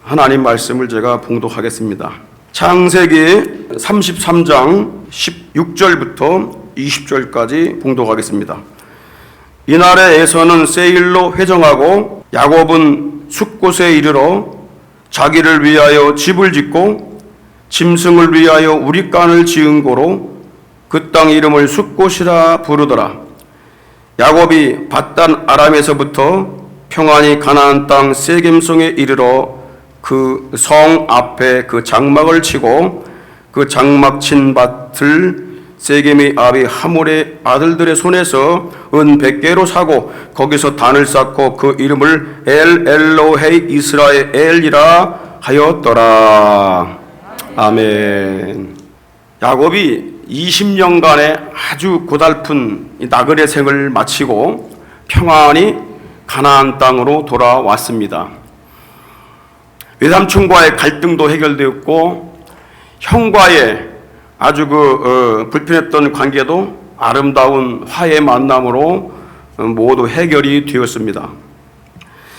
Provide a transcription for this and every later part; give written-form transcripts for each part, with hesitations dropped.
하나님 말씀을 제가 봉독하겠습니다. 창세기 33장 16절부터 20절까지 봉독하겠습니다. 이날에 에서는 세일로 회정하고 야곱은 숫곳에 이르러 자기를 위하여 집을 짓고 짐승을 위하여 우릿간을 지은 고로 그 땅 이름을 숫곳이라 부르더라. 야곱이 밧단 아람에서부터 평안히 가나안 땅 세겜성에 이르러 그 성 앞에 그 장막을 치고 그 장막 친 밭을 세겜의 아비 하몰의 아들들의 손에서 은 100개로 사고 거기서 단을 쌓고 그 이름을 엘 엘로헤이 이스라엘이라 하였더라. 아멘. 야곱이 20년간의 아주 고달픈 나그네 생을 마치고 평안히 가나안 땅으로 돌아왔습니다. 외삼촌과의 갈등도 해결되었고 형과의 아주 불편했던 관계도 아름다운 화해 만남으로 모두 해결이 되었습니다.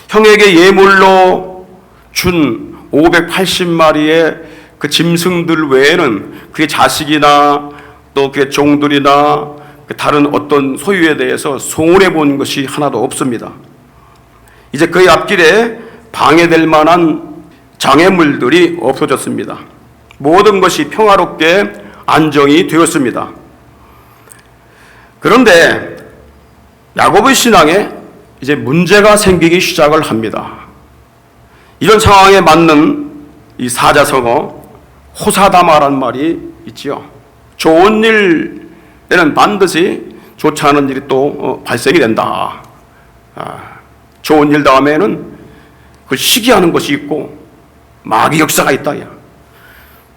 형에게 예물로 준 580마리의 그 짐승들 외에는 그의 자식이나 또 그의 종들이나 다른 어떤 소유에 대해서 손해 본 것이 하나도 없습니다. 이제 그의 앞길에 방해될 만한 장애물들이 없어졌습니다. 모든 것이 평화롭게 안정이 되었습니다. 그런데 야곱의 신앙에 이제 문제가 생기기 시작을 합니다. 이런 상황에 맞는 이 사자성어 호사다마란 말이 있지요. 좋은 일에는 반드시 좋지 않은 일이 또 발생이 된다. 좋은 일 다음에는 그걸 시기하는 것이 있고 마귀 역사가 있다.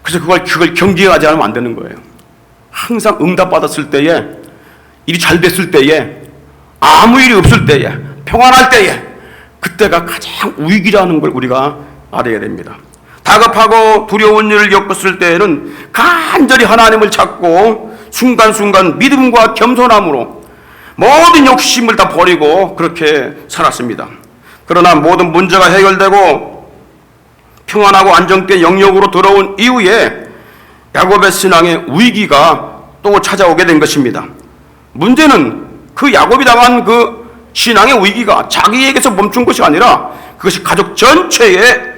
그래서 그걸 경계하지 않으면 안 되는 거예요. 항상 응답받았을 때에, 일이 잘 됐을 때에, 아무 일이 없을 때에, 평안할 때에, 그때가 가장 위기라는 걸 우리가 알아야 됩니다. 다급하고 두려운 일을 겪었을 때에는 간절히 하나님을 찾고 순간순간 믿음과 겸손함으로 모든 욕심을 다 버리고 그렇게 살았습니다. 그러나 모든 문제가 해결되고 평안하고 안정된 영역으로 돌아온 이후에 야곱의 신앙의 위기가 또 찾아오게 된 것입니다. 문제는 그 야곱이 당한 그 신앙의 위기가 자기에게서 멈춘 것이 아니라 그것이 가족 전체의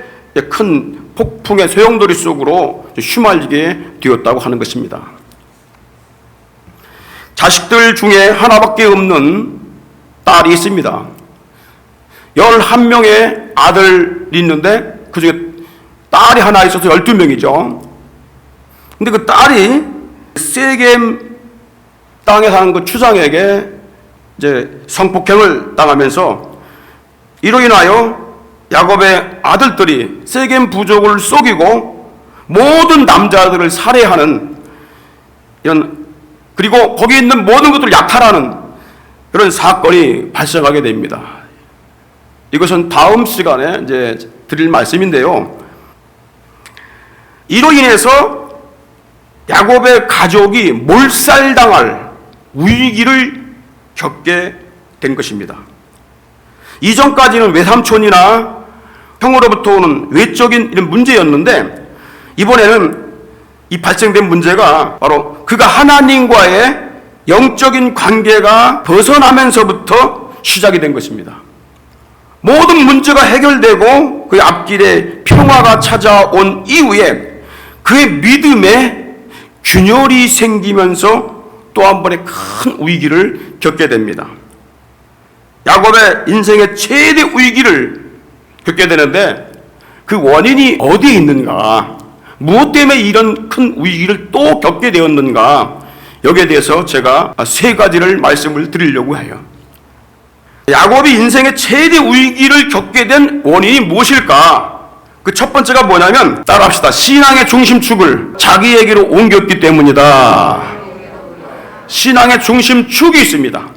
큰 폭풍의 소용돌이 속으로 휘말리게 되었다고 하는 것입니다. 자식들 중에 하나밖에 없는 딸이 있습니다. 11명의 아들이 있는데 그 중에 딸이 하나 있어서 12명이죠. 근데 그 딸이 세겜 땅에 사는 그 추장에게 이제 성폭행을 당하면서 이로 인하여 야곱의 아들들이 세겜 부족을 속이고 모든 남자들을 살해하는 이런, 그리고 거기 있는 모든 것들을 약탈하는 그런 사건이 발생하게 됩니다. 이것은 다음 시간에 이제 드릴 말씀인데요. 이로 인해서 야곱의 가족이 몰살당할 위기를 겪게 된 것입니다. 이전까지는 외삼촌이나 형으로부터 오는 외적인 이런 문제였는데 이번에는 이 발생된 문제가 바로 그가 하나님과의 영적인 관계가 벗어나면서부터 시작이 된 것입니다. 모든 문제가 해결되고 그의 앞길에 평화가 찾아온 이후에 그의 믿음에 균열이 생기면서 또 한 번의 큰 위기를 겪게 됩니다. 야곱의 인생의 최대 위기를 겪게 되는데 그 원인이 어디에 있는가, 무엇 때문에 이런 큰 위기를 또 겪게 되었는가, 여기에 대해서 제가 3가지를 말씀을 드리려고 해요. 야곱이 인생의 최대 위기를 겪게 된 원인이 무엇일까? 그 첫 번째가 뭐냐면, 따라합시다. 신앙의 중심축을 자기에게로 옮겼기 때문이다. 신앙의 중심축이 있습니다.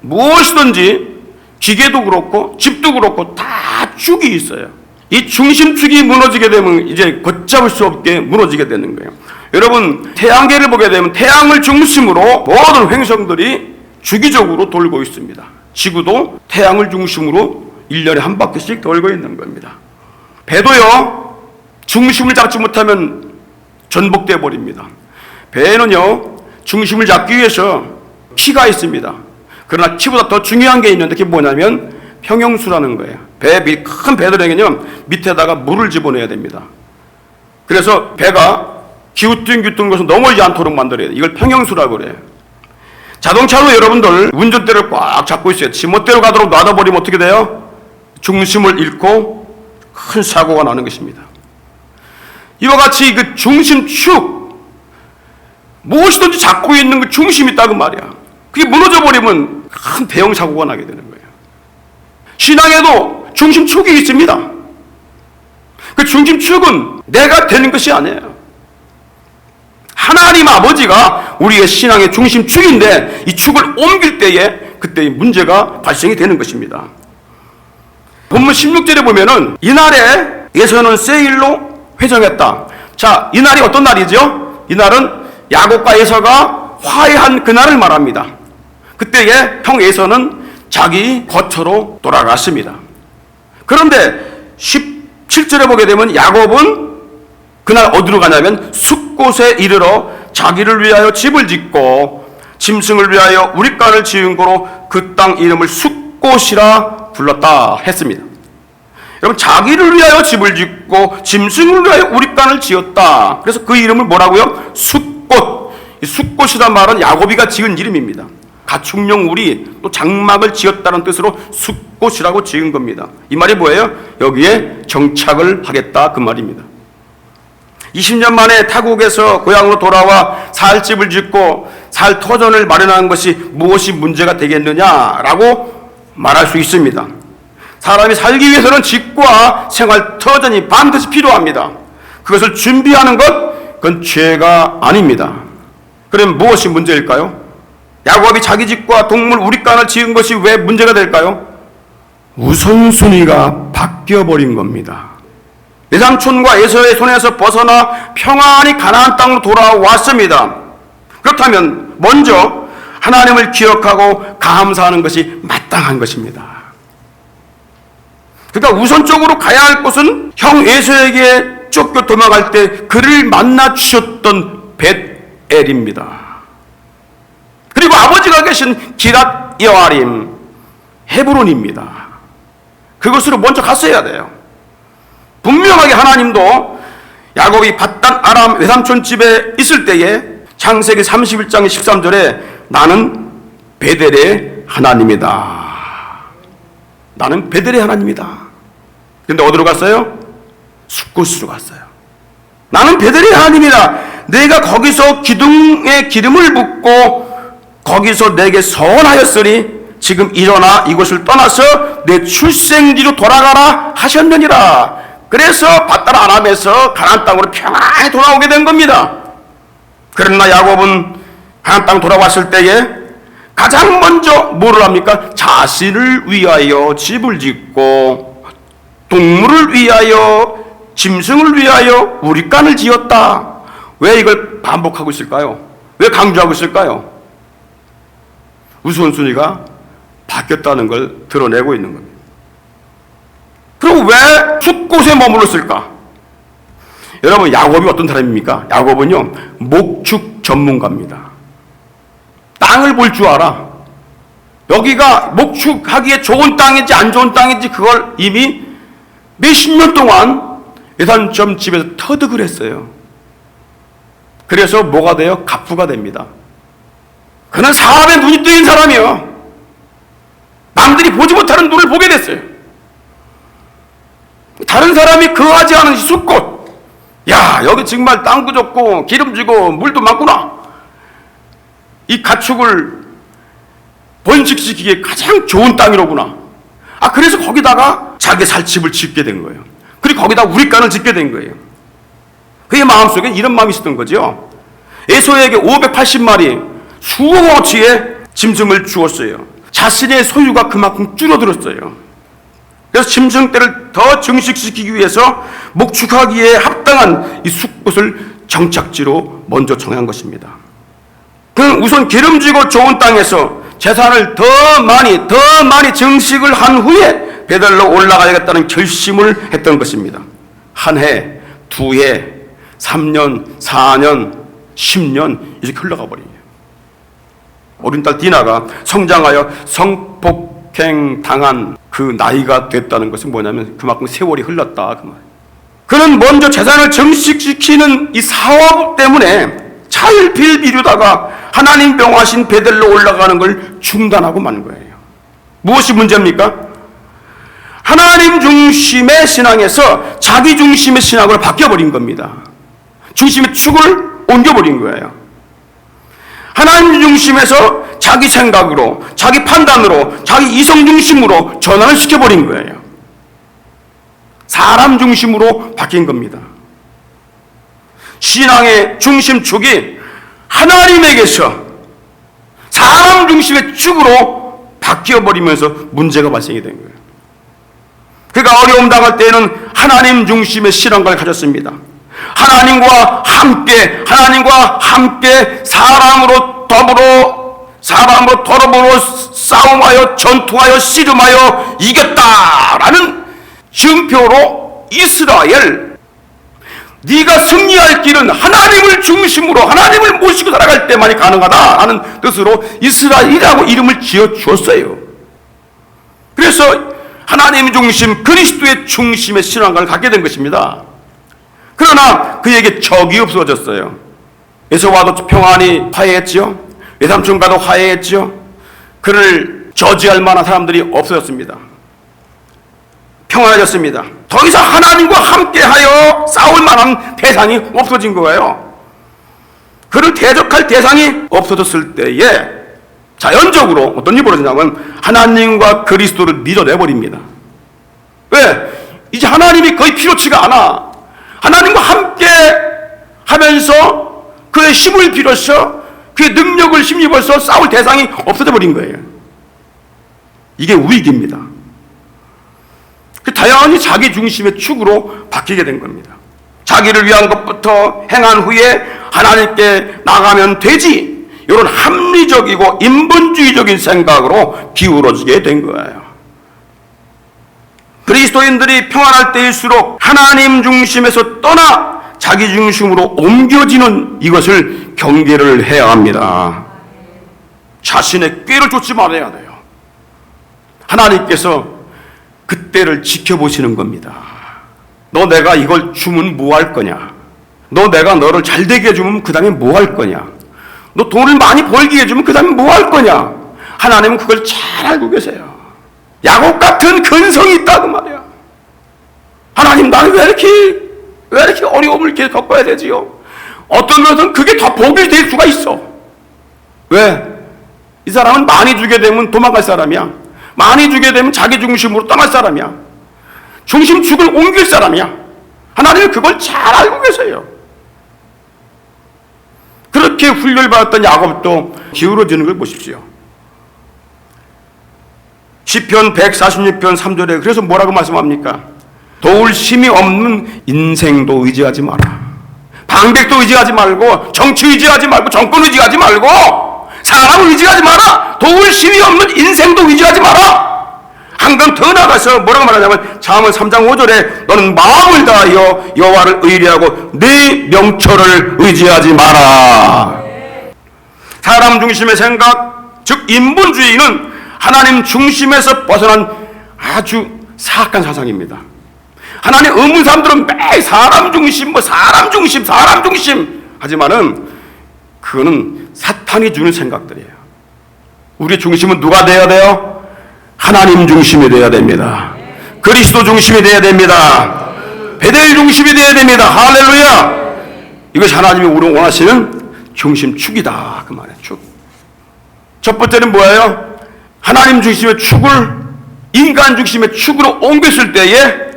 무엇이든지 기계도 그렇고 집도 그렇고 다 축이 있어요. 이 중심축이 무너지게 되면 이제 걷잡을 수 없게 무너지게 되는 거예요. 여러분, 태양계를 보게 되면 태양을 중심으로 모든 행성들이 주기적으로 돌고 있습니다. 지구도 태양을 중심으로 1년에 한 바퀴씩 돌고 있는 겁니다. 배도요, 중심을 잡지 못하면 전복되어 버립니다. 배는요, 중심을 잡기 위해서 키가 있습니다. 그러나 키보다 더 중요한 게 있는데 그게 뭐냐면 평형수라는 거예요. 큰 배들에게는요, 밑에다가 물을 집어넣어야 됩니다. 그래서 배가 기우뚱기우뚱 것을 넘어지지 않도록 만들어야 돼요. 이걸 평형수라고 그래요. 자동차로 여러분들 운전대를 꽉 잡고 있어요. 지멋대로 가도록 놔둬버리면 어떻게 돼요? 중심을 잃고 큰 사고가 나는 것입니다. 이와 같이 그 중심축, 무엇이든지 잡고 있는 그 중심이 있다 그 말이야. 그게 무너져 버리면 큰 대형 사고가 나게 되는 거예요. 신앙에도 중심축이 있습니다. 그 중심축은 내가 되는 것이 아니에요. 하나님 아버지가 우리의 신앙의 중심축인데 이 축을 옮길 때에 그때 문제가 발생이 되는 것입니다. 본문 16절에 보면은 이날에 에서는 세일로 회정했다. 자, 이날이 어떤 날이죠? 이날은 야곱과 에서가 화해한 그날을 말합니다. 그때에 형 에서는 자기 거처로 돌아갔습니다. 그런데 17절에 보게 되면 야곱은 그날 어디로 가냐면 숫곳에 이르러 자기를 위하여 집을 짓고 짐승을 위하여 우릿간을 지은 거로 그 땅 이름을 숫곳이라 불렀다 했습니다. 여러분, 자기를 위하여 집을 짓고 짐승을 위하여 우릿간을 지었다. 그래서 그 이름을 뭐라고요? 숫곳. 이 숫곳이란 말은 야곱이가 지은 이름입니다. 가축용 우리 또 장막을 지었다는 뜻으로 숫곳이라고 지은 겁니다. 이 말이 뭐예요? 여기에 정착을 하겠다 그 말입니다. 20년 만에 타국에서 고향으로 돌아와 살 집을 짓고 살 터전을 마련하는 것이 무엇이 문제가 되겠느냐라고 말할 수 있습니다. 사람이 살기 위해서는 집과 생활 터전이 반드시 필요합니다. 그것을 준비하는 것, 그건 죄가 아닙니다. 그럼 무엇이 문제일까요? 야곱이 자기 집과 동물 우릿간을 지은 것이 왜 문제가 될까요? 우선순위가 바뀌어버린 겁니다. 외삼촌과 에서의 손에서 벗어나 평안히 가나안 땅으로 돌아왔습니다. 그렇다면 먼저 하나님을 기억하고 감사하는 것이 마땅한 것입니다. 그러니까 우선적으로 가야 할 곳은 형 에서에게 쫓겨 도망갈 때 그를 만나 주셨던 벳엘입니다. 그리고 아버지가 계신 기랏 여아림, 헤브론입니다. 그것으로 먼저 갔어야 돼요. 분명하게 하나님도 야곱이 밧단 아람 외삼촌 집에 있을 때에 창세기 31장 13절에 나는 베델의 하나님이다. 나는 베델의 하나님이다. 그런데 어디로 갔어요? 숫곳으로 갔어요. 나는 베델의 하나님이다. 내가 거기서 기둥에 기름을 붓고 거기서 내게 서원하였으니 지금 일어나 이곳을 떠나서 내 출생지로 돌아가라 하셨느니라. 그래서 밧단 아람에서 가나안 땅으로 평안히 돌아오게 된 겁니다. 그러나 야곱은 가나안 땅 돌아왔을 때에 가장 먼저 뭐를 합니까? 자신을 위하여 집을 짓고 동물을 위하여 짐승을 위하여 우릿간을 지었다. 왜 이걸 반복하고 있을까요? 왜 강조하고 있을까요? 우선순위가 바뀌었다는 걸 드러내고 있는 겁니다. 그럼 왜 숫곳에 머물렀을까? 여러분, 야곱이 어떤 사람입니까? 야곱은요, 목축 전문가입니다. 땅을 볼 줄 알아. 여기가 목축하기에 좋은 땅인지 안 좋은 땅인지 그걸 이미 몇십 년 동안 외삼촌 집에서 터득을 했어요. 그래서 뭐가 돼요? 갑부가 됩니다. 그는 사업에 눈이 뜨인 사람이요. 남들이 보지 못하는 눈을 보게 됐어요. 다른 사람이 거하지 않은 숫곳. 야, 여기 정말 땅도 좋고 기름지고 물도 많구나. 이 가축을 번식시키기에 가장 좋은 땅이로구나. 그래서 거기다가 자기 살 집을 짓게 된 거예요. 그리고 거기다 우릿간을 짓게 된 거예요. 그의 마음속에 이런 마음이 있었던 거죠. 에서에게 580마리 수억어치의 짐승을 주었어요. 자신의 소유가 그만큼 줄어들었어요. 그래서 짐승떼를 더 증식시키기 위해서 목축하기에 합당한 이 숫곳을 정착지로 먼저 정한 것입니다. 그는 우선 기름지고 좋은 땅에서 재산을 더 많이 증식을 한 후에 베델로 올라가야겠다는 결심을 했던 것입니다. 한 해, 두 해, 3년, 4년, 10년 이렇게 흘러가 버려요. 어린 딸 디나가 성장하여 성폭행 당한 그 나이가 됐다는 것은 뭐냐면 그만큼 세월이 흘렀다 그 말. 그는 먼저 재산을 증식시키는 이 사업 때문에 차일피일 미루다가 하나님 명하신 베델로 올라가는 걸 중단하고 만 거예요. 무엇이 문제입니까? 하나님 중심의 신앙에서 자기 중심의 신앙으로 바뀌어버린 겁니다. 중심의 축을 옮겨버린 거예요. 하나님 중심에서 자기 생각으로, 자기 판단으로, 자기 이성 중심으로 전환을 시켜버린 거예요. 사람 중심으로 바뀐 겁니다. 신앙의 중심축이 하나님에게서 사람 중심의 축으로 바뀌어버리면서 문제가 발생이 된 거예요. 그가 어려움 당할 때에는 하나님 중심의 신앙관을 가졌습니다. 하나님과 함께 사람으로 더불어 싸움하여 전투하여 씨름하여 이겼다라는 증표로 이스라엘, 네가 승리할 길은 하나님을 중심으로 하나님을 모시고 살아갈 때만이 가능하다라는 뜻으로 이스라엘이라고 이름을 지어 주었어요. 그래서 하나님 중심, 그리스도의 중심의 신앙관을 갖게 된 것입니다. 그러나 그에게 적이 없어졌어요. 에서와도 평안히 화해했지요. 외삼촌과도 화해했지요. 그를 저지할 만한 사람들이 없어졌습니다. 평안해졌습니다. 더 이상 하나님과 함께하여 싸울 만한 대상이 없어진 거예요. 그를 대적할 대상이 없어졌을 때에 자연적으로 어떤 일이 벌어지냐면 하나님과 그리스도를 밀어내버립니다. 왜? 이제 하나님이 거의 필요치가 않아. 하나님과 함께 하면서 그의 힘을 빌어서 그의 능력을 힘입어서 싸울 대상이 없어져 버린 거예요. 이게 위기입니다. 다양히 자기 중심의 축으로 바뀌게 된 겁니다. 자기를 위한 것부터 행한 후에 하나님께 나가면 되지, 이런 합리적이고 인본주의적인 생각으로 기울어지게 된 거예요. 그리스도인들이 평안할 때일수록 하나님 중심에서 떠나 자기 중심으로 옮겨지는 이것을 경계를 해야 합니다. 자신의 꾀를 쫓지 말아야 돼요. 하나님께서 그때를 지켜보시는 겁니다. 너 내가 이걸 주면 뭐 할 거냐? 너 내가 너를 잘 되게 해주면 그 다음에 뭐 할 거냐? 너 돈을 많이 벌게 해주면 그 다음에 뭐 할 거냐? 하나님은 그걸 잘 알고 계세요. 야곱 같은 근성이 있다고 말이야. 하나님, 나는 왜 이렇게 어려움을 이렇게 겪어야 되지요? 어떤 것은 그게 더 복이 될 수가 있어. 왜? 이 사람은 많이 주게 되면 도망갈 사람이야. 많이 주게 되면 자기 중심으로 떠날 사람이야. 중심축을 옮길 사람이야. 하나님은 그걸 잘 알고 계세요. 그렇게 훈련을 받았던 야곱도 기울어지는 걸 보십시오. 시편 146편 3절에 그래서 뭐라고 말씀합니까? 도울 힘이 없는 인생도 의지하지 마라. 방백도 의지하지 말고, 정치 의지하지 말고, 정권 의지하지 말고, 사람을 의지하지 마라. 도울 힘이 없는 인생도 의지하지 마라. 한 건 더 나가서 뭐라고 말하냐면 잠언 3장 5절에 너는 마음을 다하여 여호와를 의뢰하고 네 명철을 의지하지 마라. 사람 중심의 생각, 즉 인본주의는 하나님 중심에서 벗어난 아주 사악한 사상입니다. 하나님 없는 사람들은 매일 사람 중심 하지만은 그거는 사탄이 주는 생각들이에요. 우리 중심은 누가 되어야 돼요? 하나님 중심이 되어야 됩니다. 그리스도 중심이 되어야 됩니다. 베델 중심이 되어야 됩니다. 할렐루야. 이것이 하나님이 우리 원하시는 중심축이다 그 말이에요. 축. 첫 번째는 뭐예요? 하나님 중심의 축을 인간 중심의 축으로 옮겼을 때에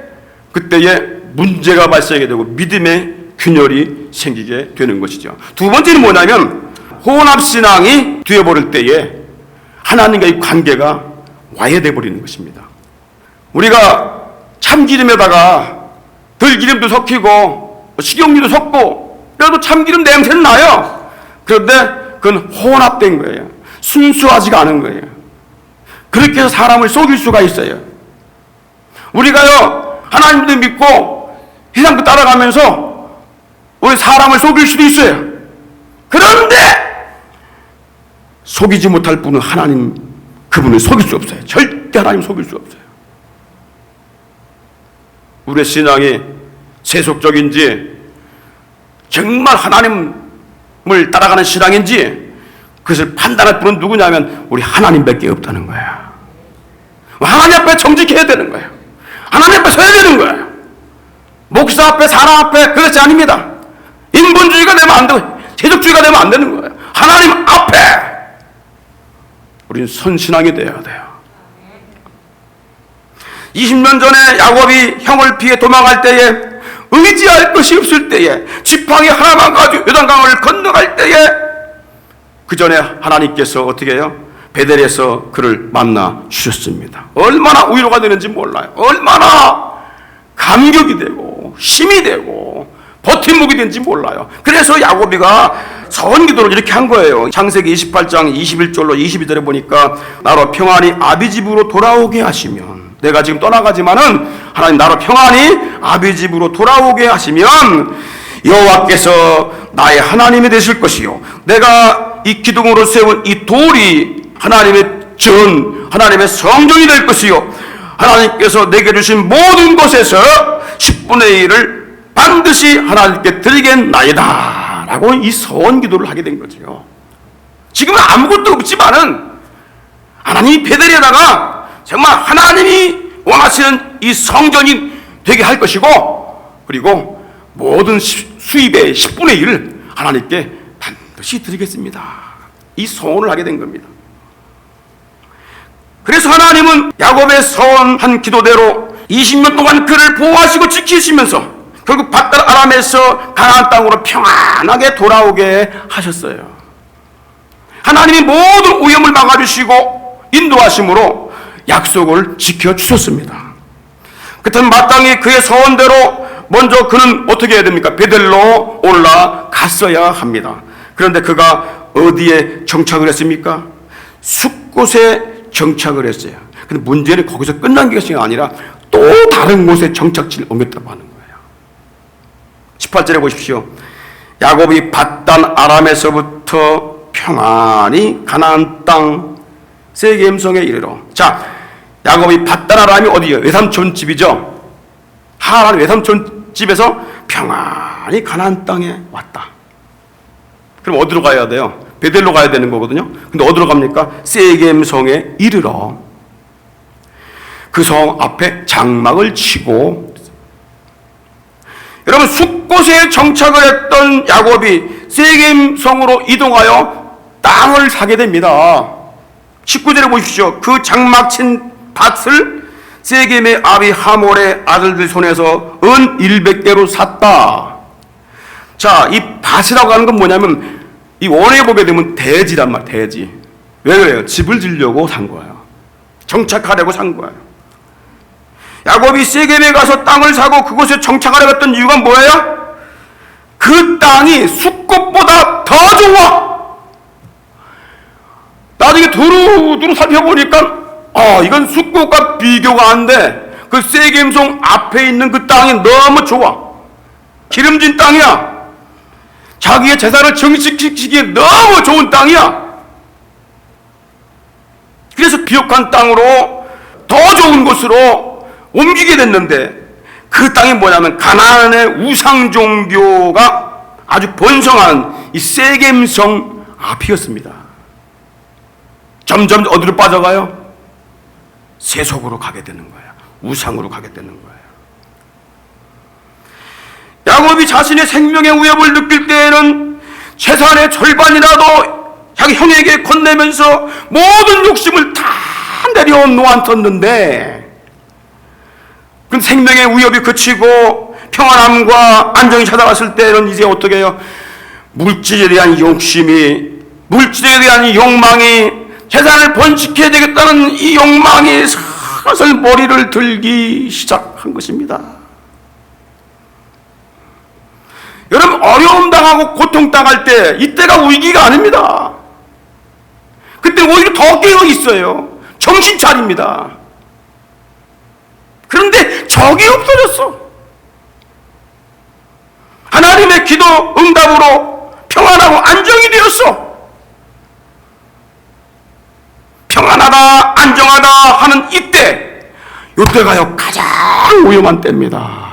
그때에 문제가 발생하게 되고 믿음의 균열이 생기게 되는 것이죠. 두 번째는 뭐냐면 혼합신앙이 되어버릴 때에 하나님과의 관계가 와해돼 버리는 것입니다. 우리가 참기름에다가 들기름도 섞이고 식용유도 섞고 그래도 참기름 냄새는 나요. 그런데 그건 혼합된 거예요. 순수하지가 않은 거예요. 그렇게 해서 사람을 속일 수가 있어요. 우리가요 하나님도 믿고 세상 따라가면서 우리 사람을 속일 수도 있어요. 그런데 속이지 못할 분은 하나님, 그분을 속일 수 없어요. 절대 하나님 속일 수 없어요. 우리의 신앙이 세속적인지 정말 하나님을 따라가는 신앙인지 그것을 판단할 분은 누구냐면 우리 하나님밖에 없다는 거야. 하나님 앞에 정직해야 되는 거예요. 하나님 앞에 서야 되는 거예요. 목사 앞에, 사람 앞에 그렇지 아닙니다. 인본주의가 되면 안 되고 세속주의가 되면 안 되는 거예요. 하나님 앞에 우리는 선신앙이 되어야 돼요. 20년 전에 야곱이 형을 피해 도망갈 때에 의지할 것이 없을 때에 지팡이 하나만 가지고 요단강을 건너갈 때에 그 전에 하나님께서 어떻게 해요? 베델에서 그를 만나 주셨습니다. 얼마나 위로가 되는지 몰라요. 얼마나 감격이 되고 힘이 되고 버팀목이 되는지 몰라요. 그래서 야곱이가 서원기도를 이렇게 한 거예요. 창세기 28장 21절로 22절에 보니까 나로 평안히 아비 집으로 돌아오게 하시면, 내가 지금 떠나가지만은 하나님 나로 평안히 아비 집으로 돌아오게 하시면 여호와께서 나의 하나님이 되실 것이요, 내가 이 기둥으로 세운 이 돌이 하나님의 하나님의 성전이 될 것이요, 하나님께서 내게 주신 모든 것에서 10분의 1을 반드시 하나님께 드리겠나이다 라고 이 서원기도를 하게 된 거죠. 지금은 아무것도 없지만은 하나님이 베델에다가 정말 하나님이 원하시는 이 성전이 되게 할 것이고, 그리고 모든 수입의 10분의 1을 하나님께 반드시 드리겠습니다, 이 소원을 하게 된 겁니다. 그래서 하나님은 야곱의 서원한 기도대로 20년 동안 그를 보호하시고 지키시면서 결국 밧달 아람에서 가나안 땅으로 평안하게 돌아오게 하셨어요. 하나님이 모든 오염을 막아주시고 인도하심으로 약속을 지켜주셨습니다. 그렇다면 마땅히 그의 서원대로 먼저 그는 어떻게 해야 됩니까? 베델로 올라갔어야 합니다. 그런데 그가 어디에 정착을 했습니까? 숫곳에 정착을 했어요. 근데 문제는 거기서 끝난 것이 아니라 또 다른 곳에 정착지를 옮겼다고 하는 거예요. 18절에 보십시오. 야곱이 밧단 아람에서부터 평안히 가나안 땅 세겜성에 이르러. 자, 야곱이 밧단 아람이 어디예요? 외삼촌 집이죠. 하란 외삼촌 집에서 평안히 가나안 땅에 왔다. 그럼 어디로 가야 돼요? 베델로 가야 되는 거거든요. 근데 어디로 갑니까? 세겜성에 이르러 그 성 앞에 장막을 치고. 여러분, 숫곳에 정착을 했던 야곱이 세겜성으로 이동하여 땅을 사게 됩니다. 19절에 보십시오. 그 장막 친 밭을 세겜의 아비 하몰의 아들들 손에서 은 100개로 샀다. 자, 이 밭이라고 하는 건 뭐냐면 이 원어에 보게 되면 대지란 말, 대지. 왜 그래요? 집을 지려고 산 거예요. 정착하려고 산 거예요. 야곱이 세겜에 가서 땅을 사고 그곳에 정착하려고 했던 이유가 뭐예요? 그 땅이 숫곳보다 더 좋아. 나중에 두루두루 살펴보니까 이건 숫곳과 비교가 안 돼. 그 세겜성 앞에 있는 그 땅이 너무 좋아. 기름진 땅이야. 자기의 재산을 증식시키기에 너무 좋은 땅이야. 그래서 비옥한 땅으로 더 좋은 곳으로 옮기게 됐는데, 그 땅이 뭐냐면 가나안의 우상 종교가 아주 번성한 이 세겜성 앞이었습니다. 점점 어디로 빠져가요? 세속으로 가게 되는 거예요. 우상으로 가게 되는 거예요. 야곱이 자신의 생명의 위협을 느낄 때에는 재산의 절반이라도 자기 형에게 건네면서 모든 욕심을 다 내려놓았었는데, 그 생명의 위협이 그치고 평안함과 안정이 찾아왔을 때는 이제 어떻게 해요? 물질에 대한 욕심이, 물질에 대한 욕망이, 재산을 번식해야 되겠다는 이 욕망이 슬슬 머리를 들기 시작한 것입니다. 여러분, 어려움 당하고 고통 당할 때 이때가 위기가 아닙니다. 그때 오히려 더 깨어 있어요. 정신 차립니다. 그런데 적이 없어졌어. 하나님의 기도 응답으로 평안하고 안정이 되었어. 평안하다, 안정하다 하는 이때가요 가장 위험한 때입니다.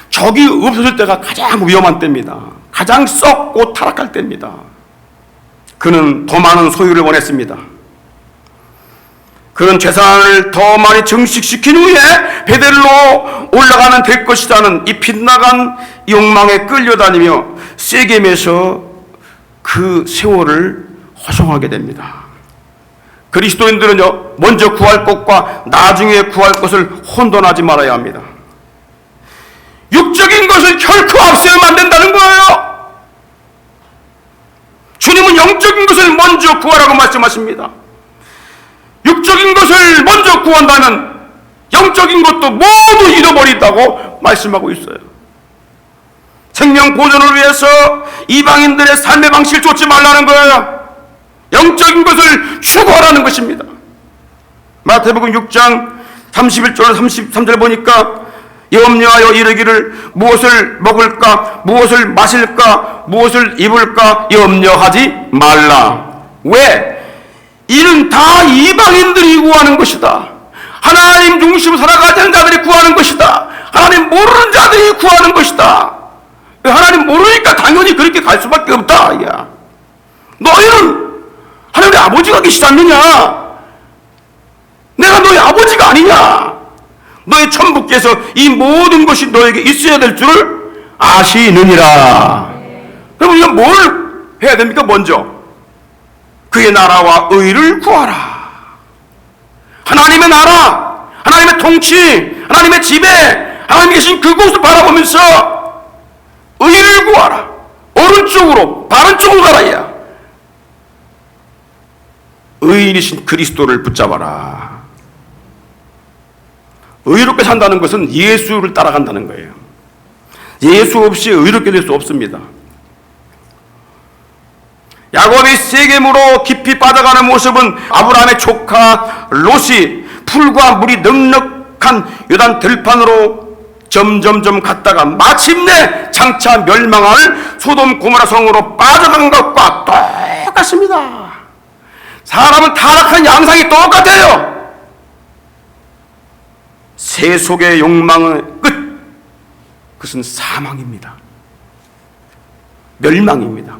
적이 없어질 때가 가장 위험한 때입니다. 가장 썩고 타락할 때입니다. 그는 더 많은 소유를 원했습니다. 그는 재산을 더 많이 증식시킨 후에 베델로 올라가면 될 것이라는 이 빗나간 욕망에 끌려다니며 세게 매서 그 세월을 허송하게 됩니다. 그리스도인들은요, 먼저 구할 것과 나중에 구할 것을 혼돈하지 말아야 합니다. 육적인 것을 결코 앞세우면 안 된다는 거예요. 주님은 영적인 것을 먼저 구하라고 말씀하십니다. 육적인 것을 먼저 구한다면 영적인 것도 모두 잃어버린다고 말씀하고 있어요. 생명 보존을 위해서 이방인들의 삶의 방식을 쫓지 말라는 거예요. 영적인 것을 추구하라는 것입니다. 마태복음 6장 31절 33절 보니까 염려하여 이르기를 무엇을 먹을까, 무엇을 마실까, 무엇을 입을까 염려하지 말라. 왜? 이는 다 이방인들이 구하는 것이다. 하나님 중심으로 살아가는 자들이 구하는 것이다. 하나님 모르는 자들이 구하는 것이다. 하나님 모르니까 당연히 그렇게 갈 수밖에 없다. 야, 너희는 하나님의 아버지가 계시지 않느냐? 내가 너희 아버지가 아니냐? 너희 천부께서 이 모든 것이 너에게 있어야 될 줄을 아시느니라. 그럼 우리가 뭘 해야 됩니까? 먼저 그의 나라와 의를 구하라. 하나님의 나라, 하나님의 통치, 하나님의 지배, 하나님 계신 그곳을 바라보면서 의를 구하라. 오른쪽으로, 바른 쪽으로 가라야. 의인이신 그리스도를 붙잡아라. 의롭게 산다는 것은 예수를 따라간다는 거예요. 예수 없이 의롭게 될 수 없습니다. 야곱이 세겜으로 깊이 빠져가는 모습은 아브라함의 조카 롯이 풀과 물이 넉넉한 요단 들판으로 점점점 갔다가 마침내 장차 멸망할 소돔 고모라 성으로 빠져간 것과 똑같습니다. 사람은 타락한 양상이 똑같아요. 세속의 욕망의 끝, 그것은 사망입니다. 멸망입니다.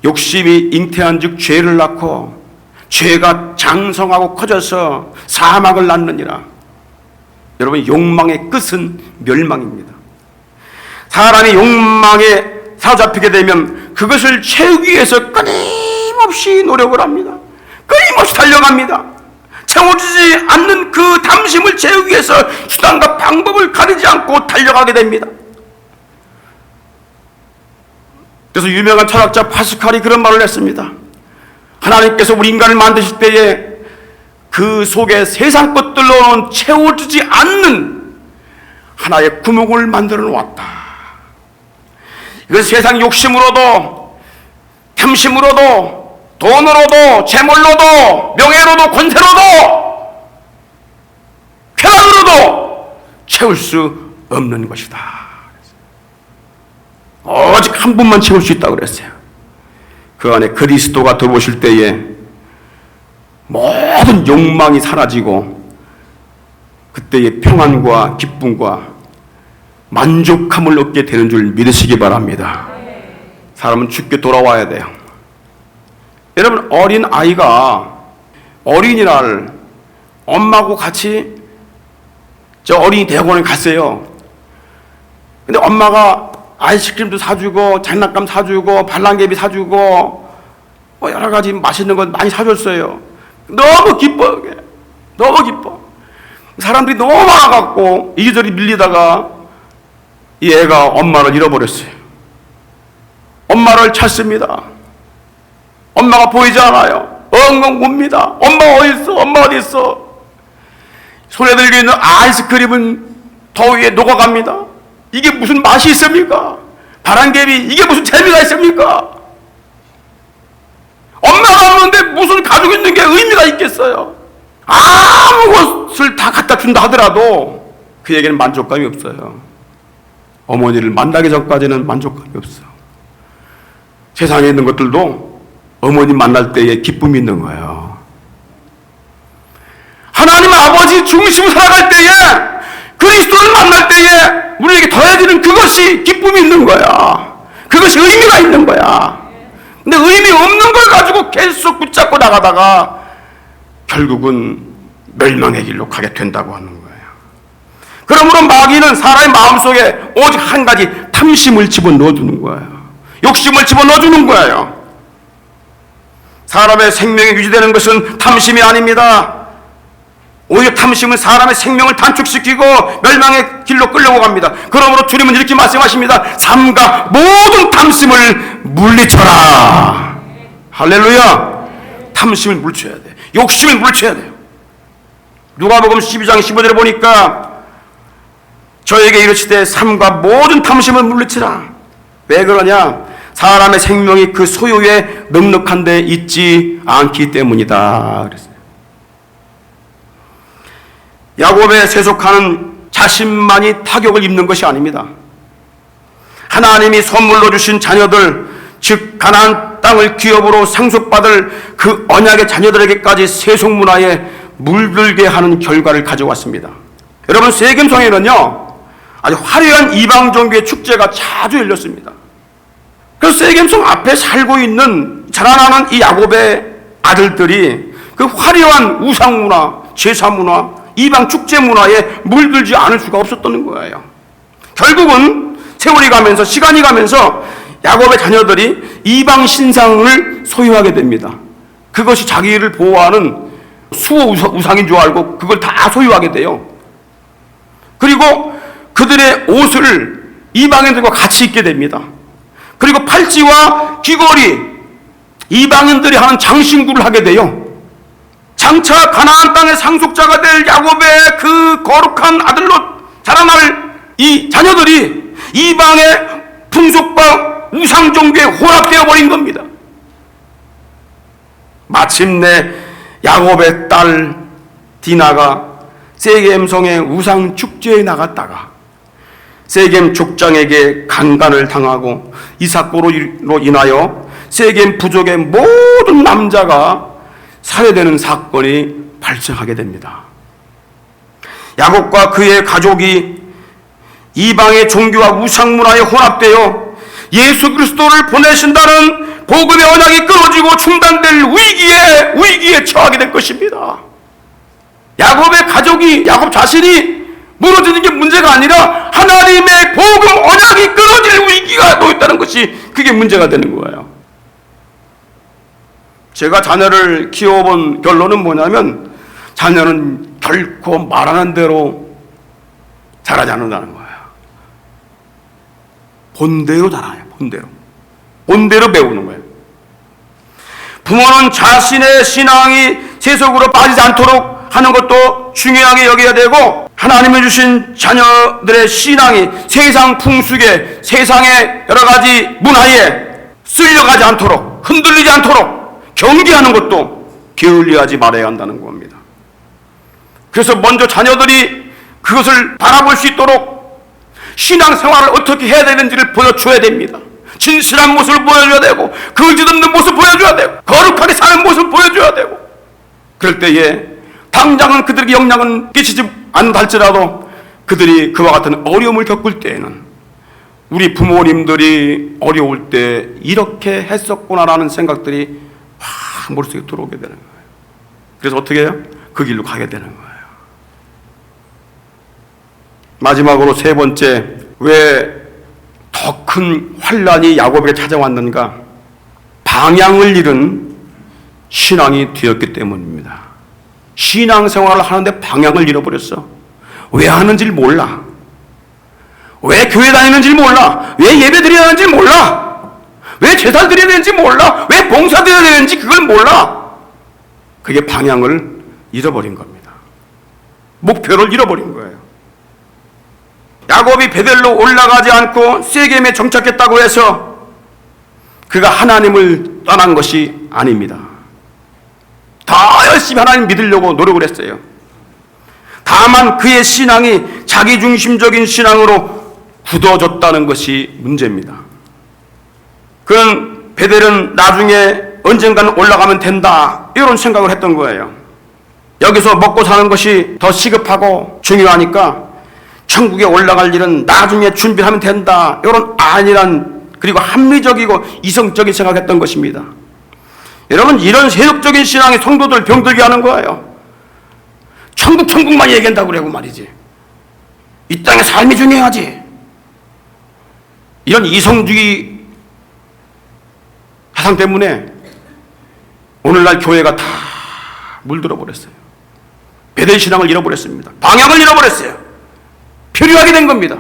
욕심이 잉태한 즉 죄를 낳고 죄가 장성하고 커져서 사망을 낳느니라. 여러분, 욕망의 끝은 멸망입니다. 사람이 욕망에 사로잡히게 되면 그것을 채우기 위해서 끊임없이 노력을 합니다. 끊임없이 달려갑니다. 채워지지 않는 그 탐심을 채우기 위해서 수단과 방법을 가리지 않고 달려가게 됩니다. 그래서 유명한 철학자 파스칼이 그런 말을 했습니다. 하나님께서 우리 인간을 만드실 때에 그 속에 세상 것들로는 채워지지 않는 하나의 구멍을 만들어 놓았다. 이건 세상 욕심으로도, 탐심으로도, 돈으로도, 재물로도, 명예로도, 권세로도, 쾌락으로도 채울 수 없는 것이다. 오직 한 분만 채울 수 있다고 그랬어요. 그 안에 그리스도가 들어오실 때에 모든 욕망이 사라지고 그때의 평안과 기쁨과 만족함을 얻게 되는 줄 믿으시기 바랍니다. 사람은 죽게 돌아와야 돼요. 여러분, 어린 아이가 어린이날 엄마하고 같이 저 어린이 대학원에 갔어요. 근데 엄마가 아이스크림도 사주고 장난감 사주고 발랑개비 사주고 뭐 여러 가지 맛있는 것 많이 사줬어요. 너무 기뻐요. 너무 기뻐. 사람들이 너무 많아갖고 이리저리 밀리다가 이 애가 엄마를 잃어버렸어요. 엄마를 찾습니다. 엄마가 보이지 않아요. 엉엉 웁니다. 엄마 어디 있어? 엄마 어디 있어? 손에 들고 있는 아이스크림은 더위에 녹아갑니다. 이게 무슨 맛이 있습니까? 바람개비, 이게 무슨 재미가 있습니까? 엄마가 없는데 무슨 가지고 있는 게 의미가 있겠어요? 아무 것을 다 갖다 준다 하더라도 그에게는 만족감이 없어요. 어머니를 만나기 전까지는 만족감이 없어. 세상에 있는 것들도 어머니 만날 때에 기쁨이 있는 거예요. 하나님 아버지 중심으로 살아갈 때에, 그리스도를 만날 때에 우리에게 더해지는 그것이 기쁨이 있는 거야. 그것이 의미가 있는 거야. 근데 의미 없는 걸 가지고 계속 붙잡고 나가다가 결국은 멸망의 길로 가게 된다고 하는 거예요. 그러므로 마귀는 사람의 마음속에 오직 한 가지 탐심을 집어넣어주는 거예요. 욕심을 집어넣어주는 거예요. 사람의 생명이 유지되는 것은 탐심이 아닙니다. 오히려 탐심은 사람의 생명을 단축시키고 멸망의 길로 끌려고 갑니다. 그러므로 주님은 이렇게 말씀하십니다. 삼가 모든 탐심을 물리쳐라. 할렐루야. 탐심을 물리쳐야 돼. 욕심을 물리쳐야 돼요. 누가복음 12장 15절에 보니까 저에게 이르시되 삼가 모든 탐심을 물리치라. 왜 그러냐? 사람의 생명이 그 소유에 넉넉한 데 있지 않기 때문이다 그랬어요. 야곱에 세속하는 자신만이 타격을 입는 것이 아닙니다. 하나님이 선물로 주신 자녀들, 즉 가나안 땅을 기업으로 상속받을 그 언약의 자녀들에게까지 세속 문화에 물들게 하는 결과를 가져왔습니다. 여러분, 세겜성에는요 아주 화려한 이방 종교의 축제가 자주 열렸습니다. 그래서 세겜성 앞에 살고 있는 자라나는 이 야곱의 아들들이 그 화려한 우상 문화, 제사 문화, 이방 축제 문화에 물들지 않을 수가 없었던 거예요. 결국은 세월이 가면서, 시간이 가면서 야곱의 자녀들이 이방 신상을 소유하게 됩니다. 그것이 자기를 보호하는 수호 우상인 줄 알고 그걸 다 소유하게 돼요. 그리고 그들의 옷을 이방인들과 같이 입게 됩니다. 그리고 팔찌와 귀걸이, 이방인들이 하는 장신구를 하게 돼요. 장차 가나안 땅의 상속자가 될 야곱의 그 거룩한 아들로 자라날 이 자녀들이 이방의 풍속과 우상 종교에 혼합되어 버린 겁니다. 마침내 야곱의 딸 디나가 세겜성의 우상 축제에 나갔다가 세겜 족장에게 강간을 당하고 이 사건으로 인하여 세겜 부족의 모든 남자가 살해되는 사건이 발생하게 됩니다. 야곱과 그의 가족이 이방의 종교와 우상 문화에 혼합되어 예수 그리스도를 보내신다는 복음의 언약이 끊어지고 중단될 위기에 처하게 될 것입니다. 야곱의 가족이, 야곱 자신이 무너지는 게 문제가 아니라 하나님의 복음 언약이 끊어질 위기가 놓였다는 것이 그게 문제가 되는 거예요. 제가 자녀를 키워본 결론은 뭐냐면 자녀는 결코 말하는 대로 자라지 않는다는 거예요. 본대로 자라요. 본대로 배우는 거예요. 부모는 자신의 신앙이 세속으로 빠지지 않도록 하는 것도 중요하게 여겨야 되고, 하나님이 주신 자녀들의 신앙이 세상 풍속에, 세상의 여러 가지 문화에 쓸려가지 않도록, 흔들리지 않도록 경계하는 것도 게을리하지 말아야 한다는 겁니다. 그래서 먼저 자녀들이 그것을 바라볼 수 있도록 신앙생활을 어떻게 해야 되는지를 보여줘야 됩니다. 진실한 모습을 보여줘야 되고, 거짓 없는 모습을 보여줘야 되고, 거룩하게 사는 모습을 보여줘야 되고, 그럴 때에 당장은 그들에게 영향은 끼치지 않는다 할지라도 그들이 그와 같은 어려움을 겪을 때에는 우리 부모님들이 어려울 때 이렇게 했었구나라는 생각들이 확 머릿속에 들어오게 되는 거예요. 그래서 어떻게 해요? 그 길로 가게 되는 거예요. 마지막으로 세 번째, 왜 더 큰 환란이 야곱에게 찾아왔는가? 방향을 잃은 신앙이 되었기 때문입니다. 신앙생활을 하는데 방향을 잃어버렸어. 왜 하는지를 몰라. 왜 교회 다니는지를 몰라. 왜 예배 드려야 하는지 몰라. 왜 제사 드려야 되는지 몰라. 왜 봉사 드려야 되는지 그걸 몰라. 그게 방향을 잃어버린 겁니다. 목표를 잃어버린 거예요. 야곱이 베델로 올라가지 않고 세겜에 정착했다고 해서 그가 하나님을 떠난 것이 아닙니다. 더 열심히 하나님 믿으려고 노력을 했어요. 다만 그의 신앙이 자기중심적인 신앙으로 굳어졌다는 것이 문제입니다. 그는 베델은 나중에 언젠가는 올라가면 된다, 이런 생각을 했던 거예요. 여기서 먹고 사는 것이 더 시급하고 중요하니까 천국에 올라갈 일은 나중에 준비하면 된다, 이런 안일한 그리고 합리적이고 이성적인 생각했던 것입니다. 여러분, 이런 세속적인 신앙이 성도들 병들게 하는 거예요. 천국만 얘기한다고 그러고 말이지, 이 땅의 삶이 중요하지, 이런 이성주의 사상 때문에 오늘날 교회가 다 물들어 버렸어요. 베델 신앙을 잃어버렸습니다. 방향을 잃어버렸어요. 표류하게 된 겁니다.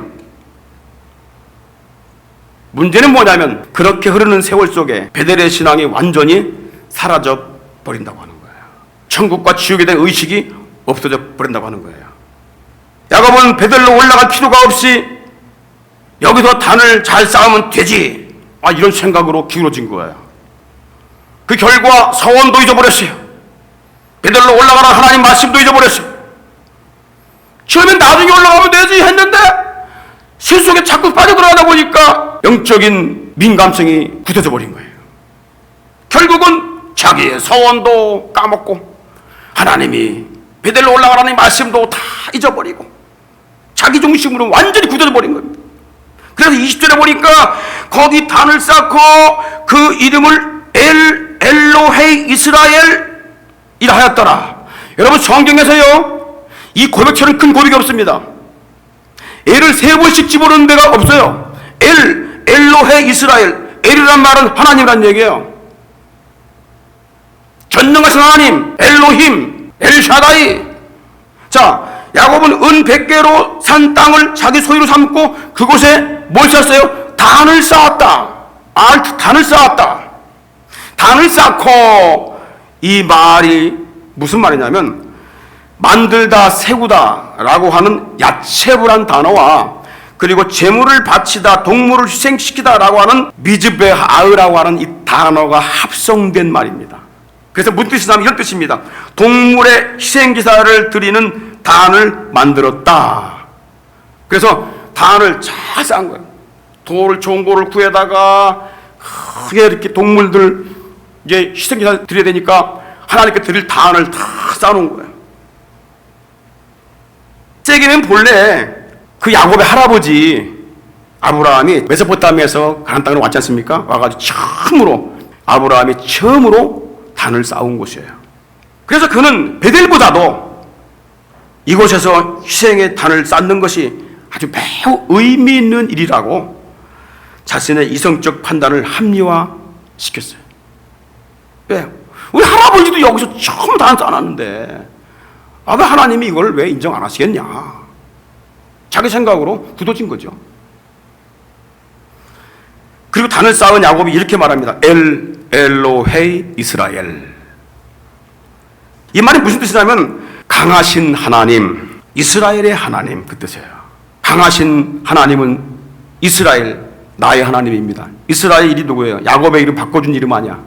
문제는 뭐냐면 그렇게 흐르는 세월 속에 베델의 신앙이 완전히 사라져 버린다고 하는 거예요. 천국과 지옥에 대한 의식이 없어져 버린다고 하는 거예요. 야곱은 베델로 올라갈 필요가 없이 여기서 단을 잘 쌓으면 되지, 이런 생각으로 기울어진 거예요. 그 결과 서원도 잊어버렸어요. 베델로 올라가는 하나님 말씀도 잊어버렸어요. 처음엔 나중에 올라가면 되지 했는데 실 속에 자꾸 빠져들어가다 보니까 영적인 민감성이 굳어져 버린 거예요. 결국은 자기의 서원도 까먹고 하나님이 베델로 올라가라는 말씀도 다 잊어버리고 자기 중심으로 완전히 굳어져 버린 겁니다. 그래서 20절에 보니까 거기 단을 쌓고 그 이름을 엘로헤이 이스라엘이라 하였더라. 여러분, 성경에서요 이 고백처럼 큰 고백이 없습니다. 엘을 3번씩 집어넣는 데가 없어요. 엘로헤 이스라엘. 엘이란 말은 하나님이란 얘기예요. 전능하신 하나님, 엘로힘, 엘샤다이. 자, 야곱은 은 100개로 산 땅을 자기 소유로 삼고 그곳에 뭘 쌓았어요? 단을 쌓았다. 단을 쌓았다. 단을 쌓고, 이 말이 무슨 말이냐면 만들다, 세우다 라고 하는 야체부란 단어와 그리고 재물을 바치다, 동물을 희생시키다 라고 하는 미즈베하으라고 하는 이 단어가 합성된 말입니다. 그래서 문뜻이 나면 이런 뜻입니다. 동물의 희생기사를 드리는 단을 만들었다. 그래서 단을 잘 쌓은 거예요. 돌을, 좋은 돌을 구해다가 크게 이렇게 동물들 이제 희생기사 드려야 되니까 하나님께 드릴 단을 다 쌓아놓은 거예요. 세계는 본래 그 야곱의 할아버지 아브라함이 메소포타미아에서 가나안 땅으로 왔지 않습니까? 와가지고 아브라함이 처음으로 단을 쌓은 곳이에요. 그래서 그는 베델보다도 이곳에서 희생의 단을 쌓는 것이 아주 매우 의미 있는 일이라고 자신의 이성적 판단을 합리화시켰어요. 왜? 우리 할아버지도 여기서 처음 단 쌓아놨는데 왜 하나님이 이걸 왜 인정 안 하시겠냐? 자기 생각으로 굳어진 거죠. 그리고 단을 쌓은 야곱이 이렇게 말합니다. 엘로헤이 이스라엘. 이 말이 무슨 뜻이냐면 강하신 하나님, 이스라엘의 하나님, 그 뜻이에요. 강하신 하나님은 이스라엘, 나의 하나님입니다. 이스라엘이 누구예요? 야곱의 이름 바꿔준 이름 아니야.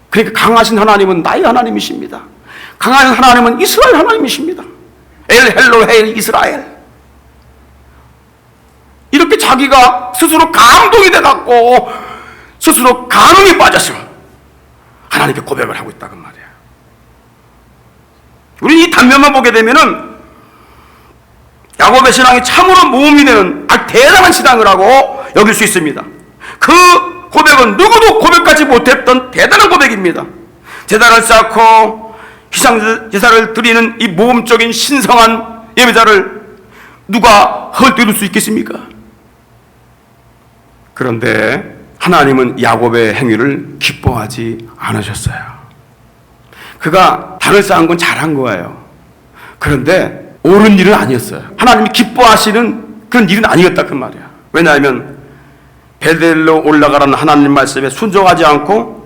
그러니까 강하신 하나님은 나의 하나님이십니다. 강한 하나님은 이스라엘 하나님이십니다. 엘로헤이 이스라엘. 이렇게 자기가 스스로 감동이 돼갖고 스스로 감흥에 빠졌어. 하나님께 고백을 하고 있다는 말이야. 우리는 이 단면만 보게 되면은 야곱의 신앙이 참으로 모험이 되는 아주 대단한 신앙을 하고 여길 수 있습니다. 그 고백은 누구도 고백하지 못했던 대단한 고백입니다. 제단을 쌓고 희생 제사를 드리는 이 모험적인 신성한 예배자를 누가 헐뜯을 수 있겠습니까? 그런데 하나님은 야곱의 행위를 기뻐하지 않으셨어요. 그가 단을 쌓은 건 잘한 거예요. 그런데 옳은 일은 아니었어요. 하나님이 기뻐하시는 그런 일은 아니었다 그 말이야. 왜냐하면 베델로 올라가라는 하나님 말씀에 순종하지 않고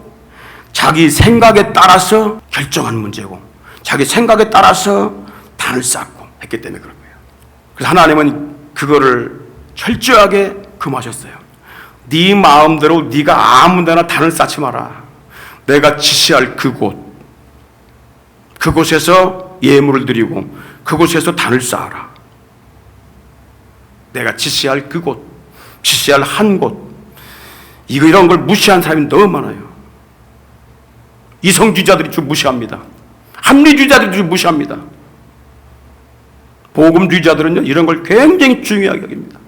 자기 생각에 따라서 결정한 문제고 자기 생각에 따라서 단을 쌓고 했기 때문에 그런 거예요. 그래서 하나님은 그거를 철저하게 금하셨어요. 네 마음대로 네가 아무 데나 단을 쌓지 마라. 내가 지시할 그곳에서 예물을 드리고 그곳에서 단을 쌓아라. 내가 지시할 그곳, 지시할 한 곳, 이런 걸 무시한 사람이 너무 많아요. 이성주의자들이 좀 무시합니다. 합리주의자들이 좀 무시합니다. 복음주의자들은요, 이런 걸 굉장히 중요하게 여깁니다.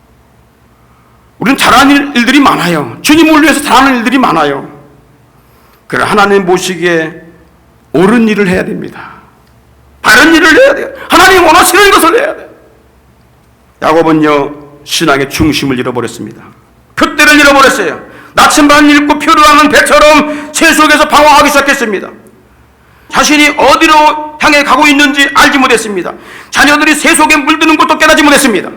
우리는 잘하는 일들이 많아요. 주님을 위해서 잘하는 일들이 많아요. 그러나 하나님 보시기에 옳은 일을 해야 됩니다. 바른 일을 해야 돼요. 하나님 원하시는 것을 해야 돼요. 야곱은요, 신앙의 중심을 잃어버렸습니다. 표대를 잃어버렸어요. 나침반 읽고 표류하는 배처럼 새 속에서 방황하기 시작했습니다. 자신이 어디로 향해 가고 있는지 알지 못했습니다. 자녀들이 새 속에 물드는 것도 깨닫지 못했습니다.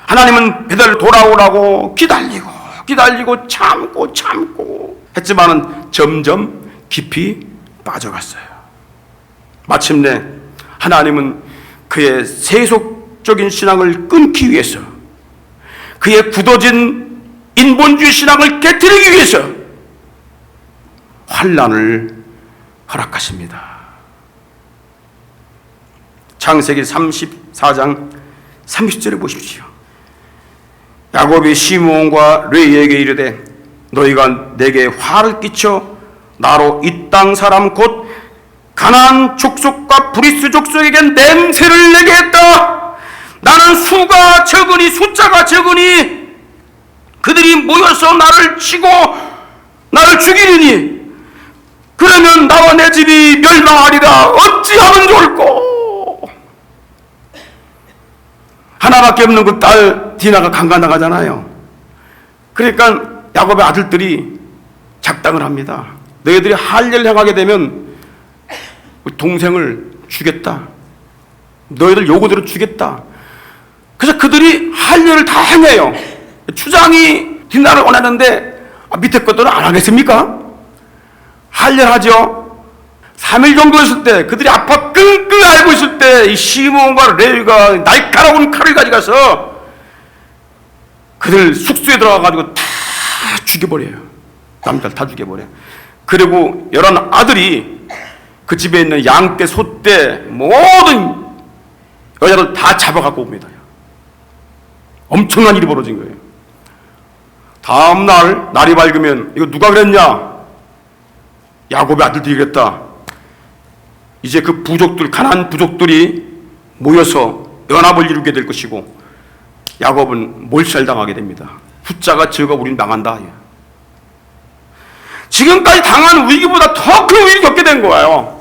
하나님은 베델로 돌아오라고 기다리고 참고 했지만은 점점 깊이 빠져갔어요. 마침내 하나님은 그의 세속적인 신앙을 끊기 위해서, 그의 굳어진 인본주의 신앙을 깨트리기 위해서 환난을 허락하십니다. 창세기 34장 30절에 보십시오. 야곱이 시므온과 레위에게 이르되 너희가 내게 화를 끼쳐 나로 이 땅 사람 곧 가나안 족속과 브리스 족속에게 냄새를 내게 했다. 나는 숫자가 적으니 그들이 모여서 나를 치고 나를 죽이리니 그러면 나와 내 집이 멸망하리라. 어찌하면 좋을꼬. 하나밖에 없는 그 딸 디나가 강간당하잖아요. 그러니까 야곱의 아들들이 작당을 합니다. 너희들이 할례를 행하게 되면 동생을 주겠다. 너희들 요구대로 주겠다. 그래서 그들이 할례를 다 행해요. 추장이 디나를 원하는데 밑에 것들은 안 하겠습니까? 할례를 하죠. 3일 정도 있을 때, 그들이 아파 끙끙 앓고 있을 때 이 시므온과 레위가 날카로운 칼을 가져가서 그들 숙소에 들어가가지고 다 죽여버려요. 남자를 다 죽여버려요. 그리고 11 아들이 그 집에 있는 양떼, 소떼 모든 여자들 다 잡아갖고 옵니다. 엄청난 일이 벌어진 거예요. 다음 날이 밝으면 이거 누가 그랬냐? 야곱의 아들들이 그랬다. 이제 그 부족들, 가나안 부족들이 모여서 연합을 이루게 될 것이고 야곱은 몰살당하게 됩니다. 숫자가 적어 우린 망한다. 지금까지 당한 위기보다 더 큰 위기를 겪게 된 거예요.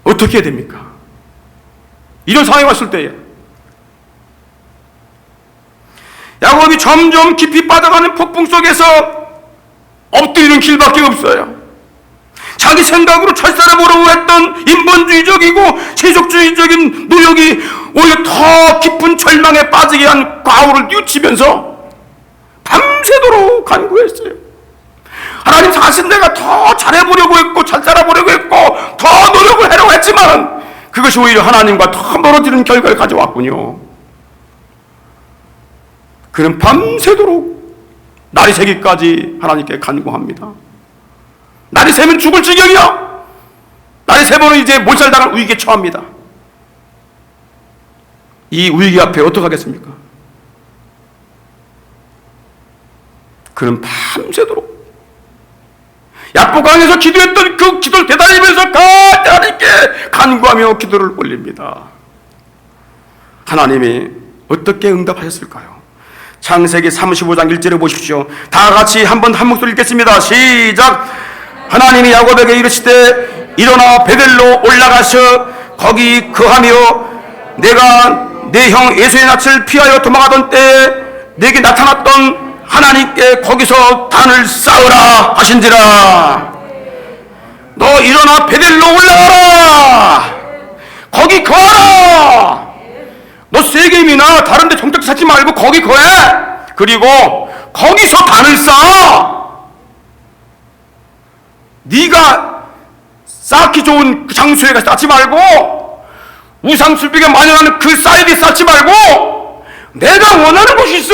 어떻게 해야 됩니까? 이런 상황이 왔을 때에 야곱이 점점 깊이 빠져가는 폭풍 속에서 엎드리는 길밖에 없어요. 자기 생각으로 철사를 보려고 했던 인본주의적이고 세속주의적인 노력이 오히려 더 깊은 절망에 빠지게 한 과오를 뉘우치면서 밤새도록 간구했어요. 하나님, 사실 내가 더 잘해보려고 했고 잘 살아보려고 했고 더 노력을 하려고 했지만 그것이 오히려 하나님과 더 멀어지는 결과를 가져왔군요. 그는 밤새도록 날이 새기까지 하나님께 간구합니다. 날이 새면 죽을 지경이야. 날이 새면 이제 몰살당할 위기에 처합니다. 이 위기 앞에 어떡하겠습니까? 그는 밤새도록 야복강에서 기도했던 그 기도를 되살리면서 하나님께 간구하며 기도를 올립니다. 하나님이 어떻게 응답하셨을까요? 창세기 35장 1절에 보십시오. 다 같이 한 목소리 읽겠습니다. 시작. 하나님이 야곱에게 이르시되 일어나 베델로 올라가서 거기 거하며 내가 내 형 에서의 낯을 피하여 도망하던 때에 내게 나타났던 하나님께 거기서 단을 쌓으라 하신지라. 너 일어나 베델로 올라가라. 거기 거하라. 너 세겜이나 다른 데 정착 찾지 말고 거기 거해. 그리고 거기서 단을 쌓아. 네가 쌓기 좋은 그 장소에 가서 쌓지 말고 우상숭배가 만연하는 그 사이드에 쌓지 말고 내가 원하는 곳이 있어.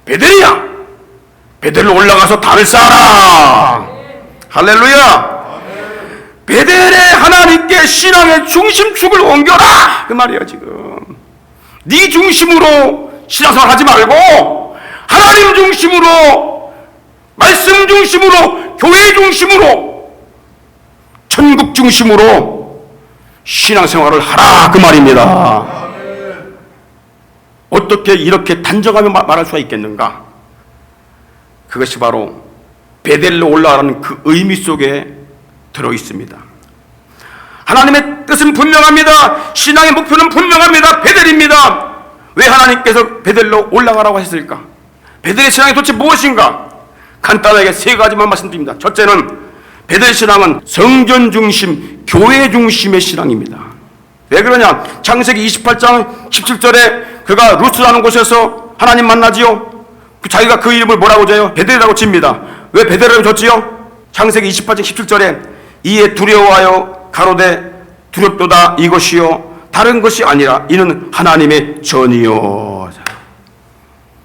베델이야. 베델로 올라가서 단을 쌓아라. 할렐루야. 베델에 하나님께 신앙의 중심축을 옮겨라. 그 말이에요. 지금 네 중심으로 신앙생활 하지 말고 하나님 중심으로, 말씀 중심으로, 교회 중심으로, 천국 중심으로 신앙생활을 하라, 그 말입니다. 어떻게 이렇게 단정하며 말할 수가 있겠는가? 그것이 바로 베델로 올라가는 그 의미 속에 들어 있습니다. 하나님의 뜻은 분명합니다. 신앙의 목표는 분명합니다. 베델입니다. 왜 하나님께서 베델로 올라가라고 했을까? 베델의 신앙이 도대체 무엇인가? 간단하게 세 가지만 말씀드립니다. 첫째는 베델 신앙은 성전 중심, 교회 중심의 신앙입니다. 왜 그러냐? 창세기 28장 17절에 그가 루스라는 곳에서 하나님 만나지요. 자기가 그 이름을 뭐라고 져요? 베델이라고 칩니다. 왜 베델이라고 졌지요? 창세기 28장 17절에 이에 두려워하여 가로되 두렵도다 이것이요 다른 것이 아니라 이는 하나님의 전이요.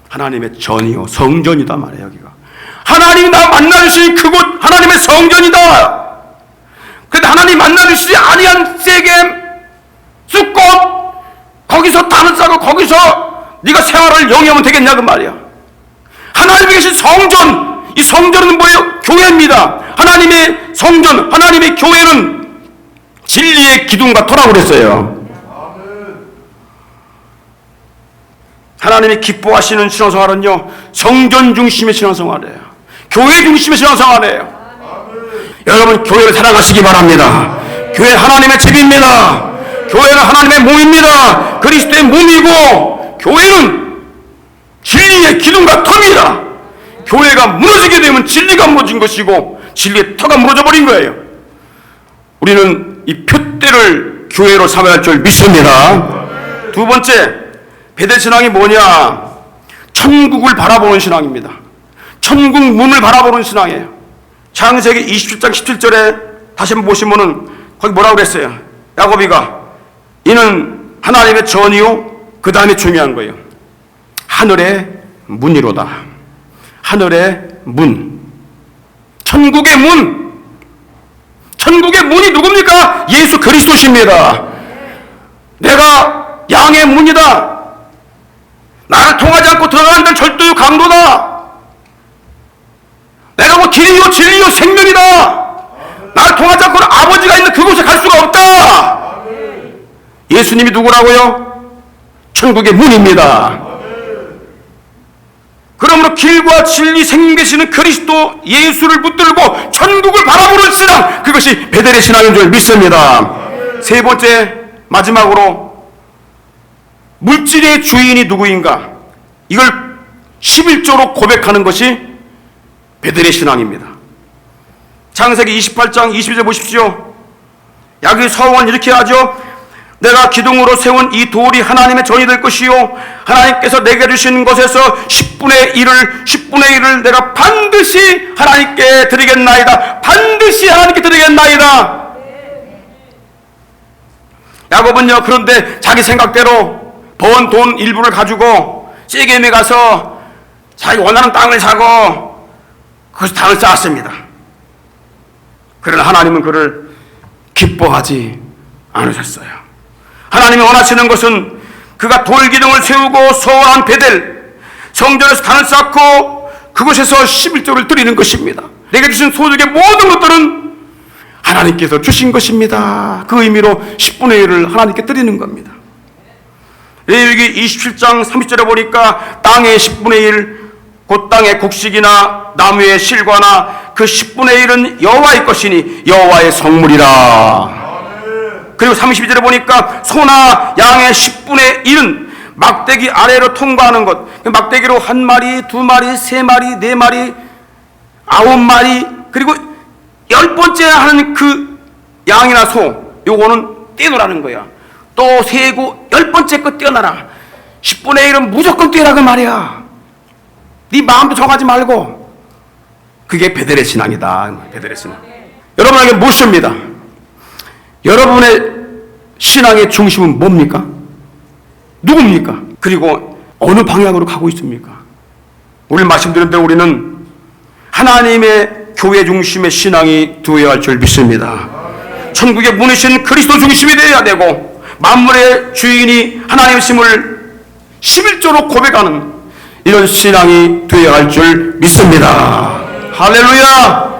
하나님의 전이요, 성전이다 말이에요. 여기가 하나님이 나 만나주신 그곳 하나님의 성전이다. 그런데 하나님 만나주시지 아니한 세겜, 쑥꽃, 거기서 단을 싸고 거기서 네가 생활을 영위하면 되겠냐 그 말이야. 하나님이 계신 성전, 이 성전은 뭐예요? 교회입니다. 하나님의 성전, 하나님의 교회는 진리의 기둥과 터라고 그랬어요. 하나님이 기뻐하시는 신앙생활은요, 성전 중심의 신앙생활이에요. 교회 중심의 신앙생활이에요. 여러분, 교회를 사랑하시기 바랍니다. 교회 하나님의 집입니다. 교회는 하나님의 몸입니다. 그리스도의 몸이고, 교회는 진리의 기둥과 터입니다. 교회가 무너지게 되면 진리가 무너진 것이고 진리의 터가 무너져 버린 거예요. 우리는 이 표대를 교회로 삼아야 할 줄 믿습니다. 두 번째, 베델 신앙이 뭐냐? 천국을 바라보는 신앙입니다. 천국 문을 바라보는 신앙이에요. 창세기 27장 17절에 다시 한번 보시면은 거기 뭐라고 그랬어요? 야곱이가 이는 하나님의 전이요, 그 다음에 중요한 거예요. 하늘의 문이로다. 하늘의 문, 천국의 문. 천국의 문이 누굽니까? 예수 그리스도십니다. 내가 양의 문이다. 나를 통하지 않고 들어가는 데는 절도요, 강도다. 내가 뭐 길이요, 진리요, 생명이다. 나를 통하지 않고는 아버지가 있는 그곳에 갈 수가 없다. 예수님이 누구라고요? 천국의 문입니다. 그러므로 길과 진리 생명 되시는 그리스도 예수를 붙들고 천국을 바라보는 신앙, 그것이 베델의 신앙인 줄 믿습니다. 세 번째, 마지막으로 물질의 주인이 누구인가, 이걸 11조로 고백하는 것이 베델의 신앙입니다. 창세기 28장 22절 보십시오. 야곱이 서원을 이렇게 하죠. 내가 기둥으로 세운 이 돌이 하나님의 전이 될 것이요 하나님께서 내게 주신 것에서 10분의 1을 내가 반드시 하나님께 드리겠나이다. 반드시 하나님께 드리겠나이다. 야곱은요, 그런데 자기 생각대로 번 돈 일부를 가지고 세겜에 가서 자기 원하는 땅을 사고 거기서 땅을 쌓았습니다. 그러나 하나님은 그를 기뻐하지 않으셨어요. 하나님이 원하시는 것은 그가 돌기둥을 세우고 소원한 베델 성전에서 단을 쌓고 그곳에서 11조를 드리는 것입니다. 내게 주신 소득의 모든 것들은 하나님께서 주신 것입니다. 그 의미로 10분의 1을 하나님께 드리는 겁니다. 레위기 27장 30절에 보니까 땅의 10분의 1, 곧 땅의 곡식이나 나무의 실과나 그 10분의 1은 여호와의 것이니 여호와의 성물이라. 그리고 32절에 보니까 소나 양의 10분의 1은 막대기 아래로 통과하는 것. 막대기로 1마리, 2마리, 3마리, 4마리, 9마리, 그리고 10번째 하는 그 양이나 소, 요거는 떼놓으라는 거야. 또 세고 10번째 거 떼어놔라. 10분의 1은 무조건 떼라 그 말이야. 네 마음도 정하지 말고. 그게 베델의 신앙이다. 베델의 신앙. 여러분에게 묻습니다. 여러분의 신앙의 중심은 뭡니까? 누굽니까? 그리고 어느 방향으로 가고 있습니까? 오늘 말씀드린 대로 우리는 하나님의 교회 중심의 신앙이 되어야 할 줄 믿습니다. 천국의 문이신 그리스도 중심이 되어야 되고 만물의 주인이 하나님이심을 11조로 고백하는 이런 신앙이 되어야 할 줄 믿습니다. 할렐루야!